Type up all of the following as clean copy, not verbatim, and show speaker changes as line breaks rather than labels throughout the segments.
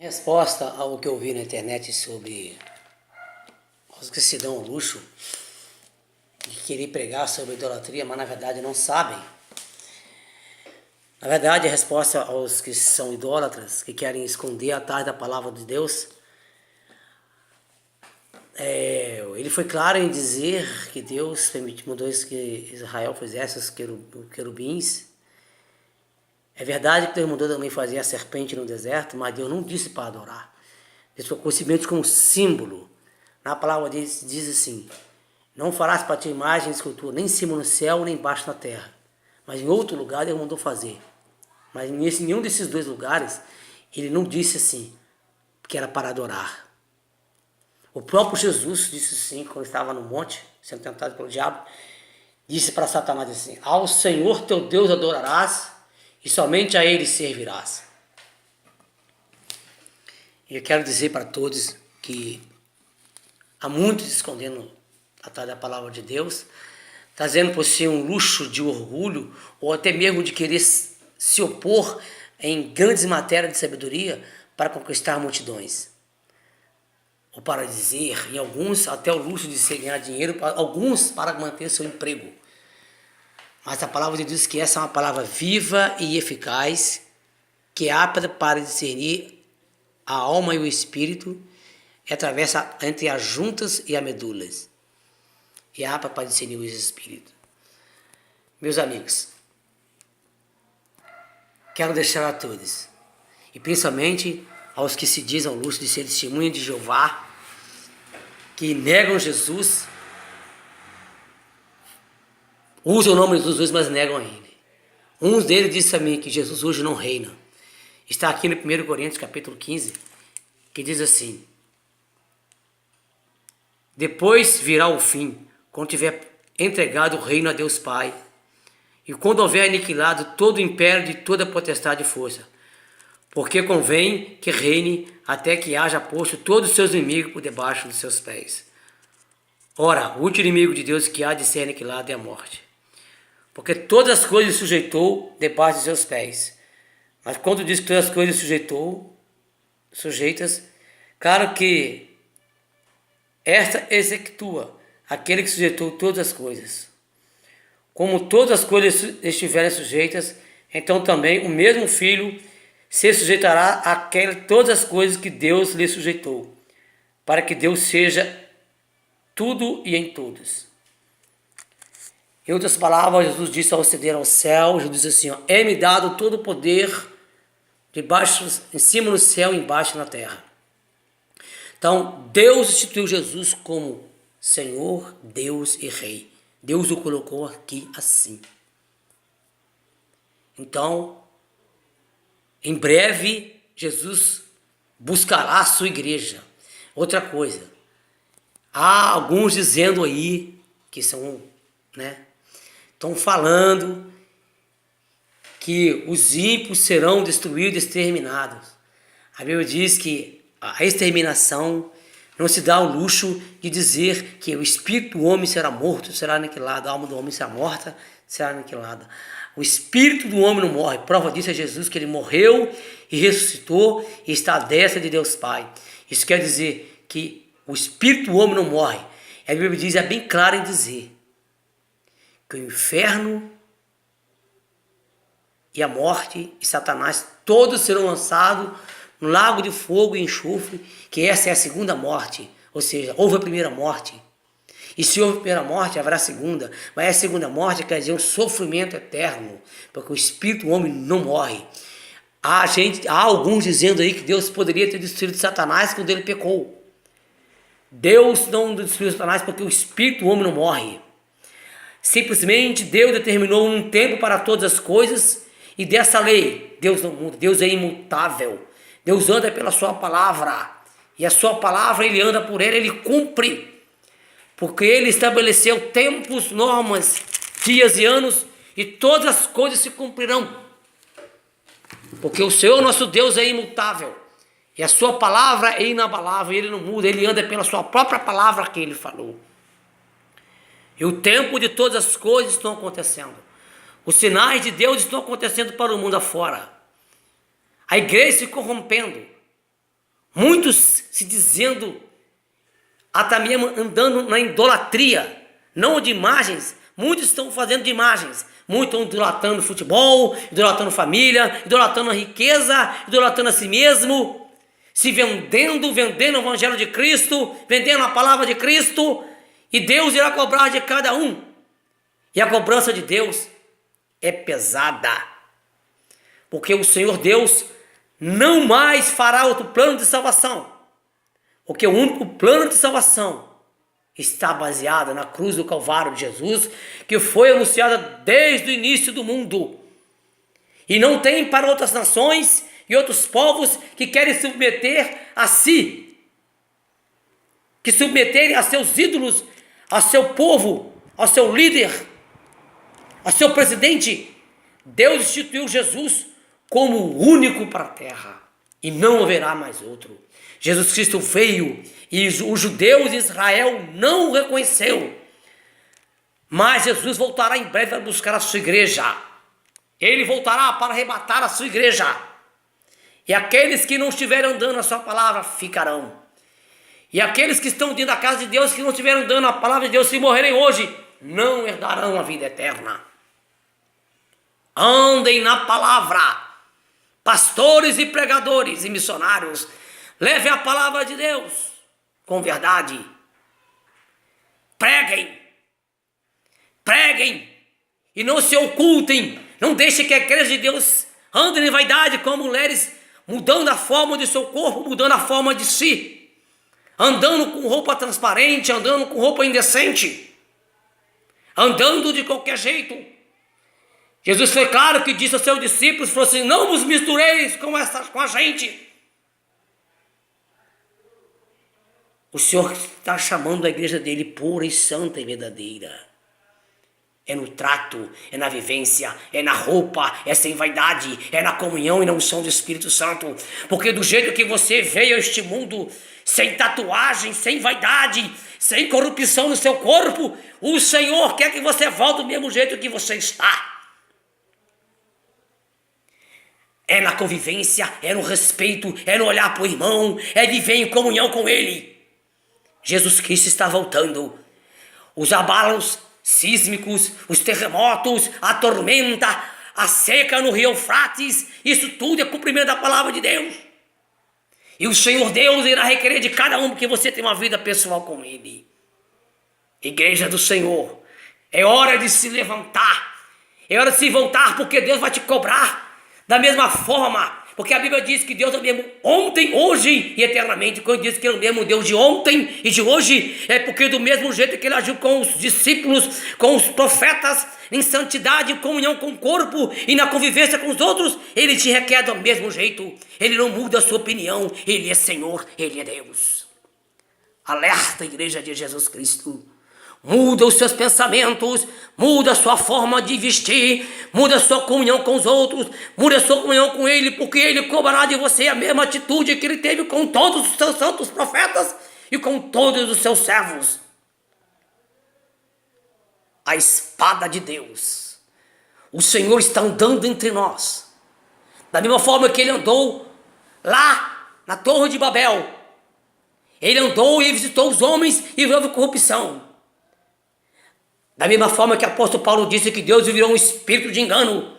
Resposta ao que eu vi na internet sobre os que se dão o luxo de querer pregar sobre idolatria, mas na verdade não sabem. Na verdade, a resposta aos que são idólatras, que querem esconder atrás da palavra de Deus, ele foi claro em dizer que Deus mandou que Israel fizesse os querubins. É verdade que Deus mandou também fazer a serpente no deserto, mas Deus não disse para adorar. Deus ficou simplesmente como símbolo. Na palavra diz assim: não farás para ti imagem de escultura, nem em cima no céu, nem embaixo na terra. Mas em outro lugar Deus mandou fazer. Mas em nenhum desses dois lugares, ele não disse assim, que era para adorar. O próprio Jesus disse assim, quando estava no monte, sendo tentado pelo diabo, disse para Satanás assim: ao Senhor teu Deus adorarás, e somente a Ele servirás. E eu quero dizer para todos que há muitos escondendo atrás da palavra de Deus, trazendo por si um luxo de orgulho, ou até mesmo de querer se opor em grandes matérias de sabedoria para conquistar multidões. Ou para dizer, em alguns, até o luxo de se ganhar dinheiro, alguns para manter seu emprego. Mas a palavra de Deus diz que essa é uma palavra viva e eficaz, que é apta para discernir a alma e o espírito, e atravessa entre as juntas e as medulas. E é apta para discernir o espírito. Meus amigos, quero deixar a todos, e principalmente aos que se dizem ao luxo de ser testemunha de Jeová, que negam Jesus, usam o nome de Jesus, mas negam a Ele. Um deles disse a mim que Jesus hoje não reina. Está aqui no 1 Coríntios, capítulo 15, que diz assim: depois virá o fim, quando tiver entregado o reino a Deus Pai, e quando houver aniquilado todo o império de toda potestade e força, porque convém que reine até que haja posto todos os seus inimigos por debaixo dos seus pés. Ora, o último inimigo de Deus que há de ser aniquilado é a morte, porque todas as coisas sujeitou debaixo de seus pés. Mas quando diz que todas as coisas sujeitas, claro que esta executua aquele que sujeitou todas as coisas. Como todas as coisas estiverem sujeitas, então também o mesmo Filho se sujeitará todas as coisas que Deus lhe sujeitou, para que Deus seja tudo e em todos. Em outras palavras, Jesus disse ao ascender ao céu, Jesus disse assim: é-me dado todo o poder debaixo, em cima no céu e embaixo na terra. Então, Deus instituiu Jesus como Senhor, Deus e Rei. Deus o colocou aqui assim. Então, em breve, Jesus buscará a sua igreja. Outra coisa, há alguns dizendo aí, que são, estão falando que os ímpios serão destruídos, exterminados. A Bíblia diz que a exterminação não se dá o luxo de dizer que o espírito do homem será morto, será aniquilado, a alma do homem será morta, será aniquilada. O espírito do homem não morre. Prova disso é Jesus, que ele morreu e ressuscitou e está à destra de Deus Pai. Isso quer dizer que o espírito do homem não morre. A Bíblia diz, é bem clara em dizer que o inferno e a morte e Satanás todos serão lançados no lago de fogo e enxofre, que essa é a segunda morte. Ou seja, houve a primeira morte. E se houve a primeira morte, haverá a segunda. Mas a segunda morte quer dizer um sofrimento eterno, porque o espírito do homem não morre. Há alguns dizendo aí que Deus poderia ter destruído Satanás quando ele pecou. Deus não destruiu Satanás porque o espírito do homem não morre. Simplesmente Deus determinou um tempo para todas as coisas, e dessa lei Deus não muda. Deus é imutável. Deus anda pela sua palavra, e a sua palavra ele anda por ela, ele cumpre, porque ele estabeleceu tempos, normas, dias e anos, e todas as coisas se cumprirão, porque o Senhor nosso Deus é imutável, e a sua palavra é inabalável, ele não muda, ele anda pela sua própria palavra que ele falou. E o tempo de todas as coisas estão acontecendo, os sinais de Deus estão acontecendo para o mundo afora. A igreja se corrompendo, muitos se dizendo, até mesmo andando na idolatria, não de imagens, muitos estão fazendo de imagens, muitos estão idolatrando futebol, idolatrando família, idolatrando a riqueza, idolatrando a si mesmo, se vendendo o evangelho de Cristo, vendendo a palavra de Cristo, e Deus irá cobrar de cada um. E a cobrança de Deus é pesada, porque o Senhor Deus não mais fará outro plano de salvação, porque o único plano de salvação está baseado na cruz do Calvário de Jesus, que foi anunciada desde o início do mundo, e não tem para outras nações e outros povos que querem submeter a si, que submeterem a seus ídolos, a seu povo, ao seu líder, a seu presidente. Deus instituiu Jesus como o único para a terra, e não haverá mais outro. Jesus Cristo veio e os judeus de Israel não o reconheceu, mas Jesus voltará em breve para buscar a sua igreja. Ele voltará para arrebatar a sua igreja, e aqueles que não estiverem andando a sua palavra ficarão, e aqueles que estão dentro da casa de Deus, que não estiverem andando a palavra de Deus, se morrerem hoje, não herdarão a vida eterna. Andem na palavra, pastores e pregadores e missionários, levem a palavra de Deus com verdade, preguem e não se ocultem, não deixem que a igreja de Deus ande em vaidade como mulheres, mudando a forma de seu corpo, mudando a forma de si, andando com roupa transparente, andando com roupa indecente, andando de qualquer jeito. Jesus foi claro que disse aos seus discípulos, falou assim, não vos mistureis com a gente. O Senhor está chamando a igreja dele pura e santa e verdadeira. É no trato, é na vivência, é na roupa, é sem vaidade, é na comunhão e na unção do Espírito Santo. Porque do jeito que você veio a este mundo, sem tatuagem, sem vaidade, sem corrupção no seu corpo, o Senhor quer que você volte do mesmo jeito que você está. É na convivência, é no respeito, é no olhar para o irmão, é viver em comunhão com ele. Jesus Cristo está voltando. Os abalos sísmicos, os terremotos, a tormenta, a seca no rio Eufrates, isso tudo é cumprimento da palavra de Deus. E o Senhor Deus irá requerer de cada um que você tenha uma vida pessoal com ele. Igreja do Senhor, é hora de se levantar, é hora de se voltar, porque Deus vai te cobrar. Da mesma forma, porque a Bíblia diz que Deus é o mesmo ontem, hoje e eternamente. Quando diz que é o mesmo Deus de ontem e de hoje, é porque do mesmo jeito que ele agiu com os discípulos, com os profetas, em santidade, em comunhão com o corpo e na convivência com os outros, ele te requer do mesmo jeito. Ele não muda a sua opinião, ele é Senhor, ele é Deus. Alerta, igreja de Jesus Cristo. Muda os seus pensamentos, muda a sua forma de vestir, muda a sua comunhão com os outros, muda a sua comunhão com ele, porque ele cobrará de você a mesma atitude que ele teve com todos os seus santos profetas e com todos os seus servos. A espada de Deus. O Senhor está andando entre nós, da mesma forma que ele andou lá na Torre de Babel. Ele andou e visitou os homens e viu corrupção. Da mesma forma que o apóstolo Paulo disse que Deus virou um espírito de engano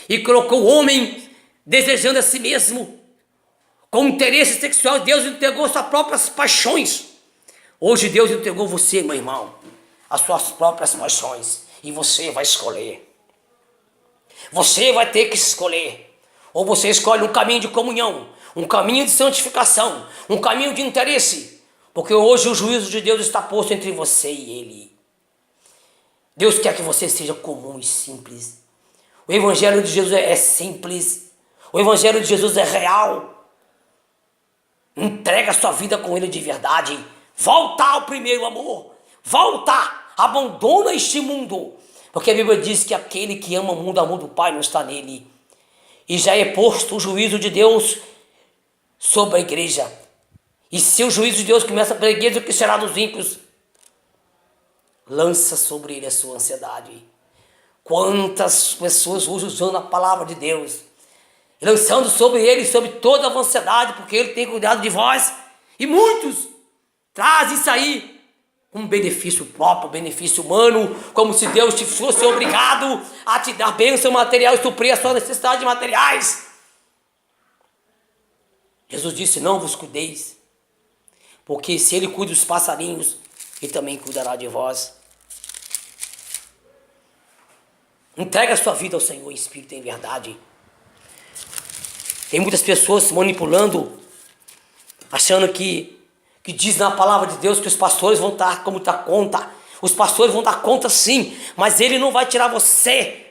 e colocou o homem desejando a si mesmo, com interesse sexual, Deus entregou suas próprias paixões. Hoje Deus entregou você, meu irmão, as suas próprias paixões, e você vai escolher. Você vai ter que escolher. Ou você escolhe um caminho de comunhão, um caminho de santificação, um caminho de interesse, porque hoje o juízo de Deus está posto entre você e ele. Deus quer que você seja comum e simples. O evangelho de Jesus é simples. O evangelho de Jesus é real. Entrega a sua vida com ele de verdade. Volta ao primeiro amor. Volta. Abandona este mundo. Porque a Bíblia diz que aquele que ama o mundo, amor do Pai não está nele. E já é posto o juízo de Deus sobre a igreja. E se o juízo de Deus começa pela igreja, o que será dos ímpios? Lança sobre ele a sua ansiedade. Quantas pessoas hoje usando a palavra de Deus, lançando sobre ele, sobre toda a ansiedade, porque ele tem cuidado de vós. E muitos trazem isso aí um benefício próprio, benefício humano, como se Deus te fosse obrigado a te dar bênção material e suprir as suas necessidades materiais. Jesus disse, não vos cuideis, porque se ele cuida dos passarinhos, ele também cuidará de vós. Entrega a sua vida ao Senhor em espírito e em verdade. Tem muitas pessoas se manipulando, achando que diz na palavra de Deus que os pastores vão dar como dar conta. Os pastores vão dar conta sim, mas ele não vai tirar você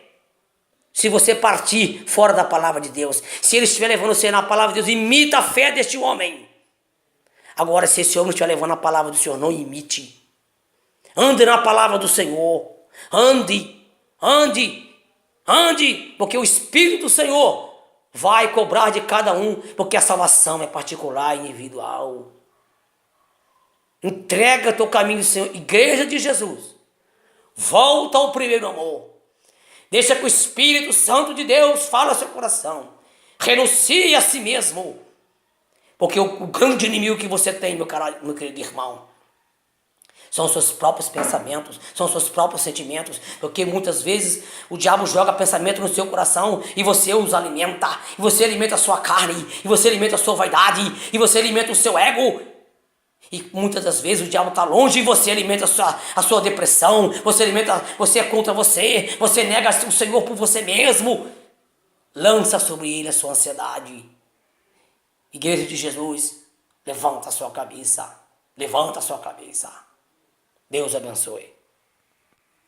se você partir fora da palavra de Deus. Se ele estiver levando você na palavra de Deus, imita a fé deste homem. Agora, se esse homem estiver levando a palavra do Senhor, não imite. Ande na palavra do Senhor. Ande, porque o Espírito do Senhor vai cobrar de cada um, porque a salvação é particular e individual. Entrega teu caminho ao Senhor, igreja de Jesus. Volta ao primeiro amor. Deixa que o Espírito Santo de Deus fale ao seu coração. Renuncie a si mesmo. Porque o grande inimigo que você tem, meu querido irmão, são os seus próprios pensamentos, são os seus próprios sentimentos. Porque muitas vezes o diabo joga pensamento no seu coração e você os alimenta. E você alimenta a sua carne, e você alimenta a sua vaidade, e você alimenta o seu ego. E muitas das vezes o diabo está longe e você alimenta a sua depressão, você é contra você nega o Senhor por você mesmo. Lança sobre ele a sua ansiedade. Igreja de Jesus, levanta a sua cabeça. Levanta a sua cabeça. Deus abençoe.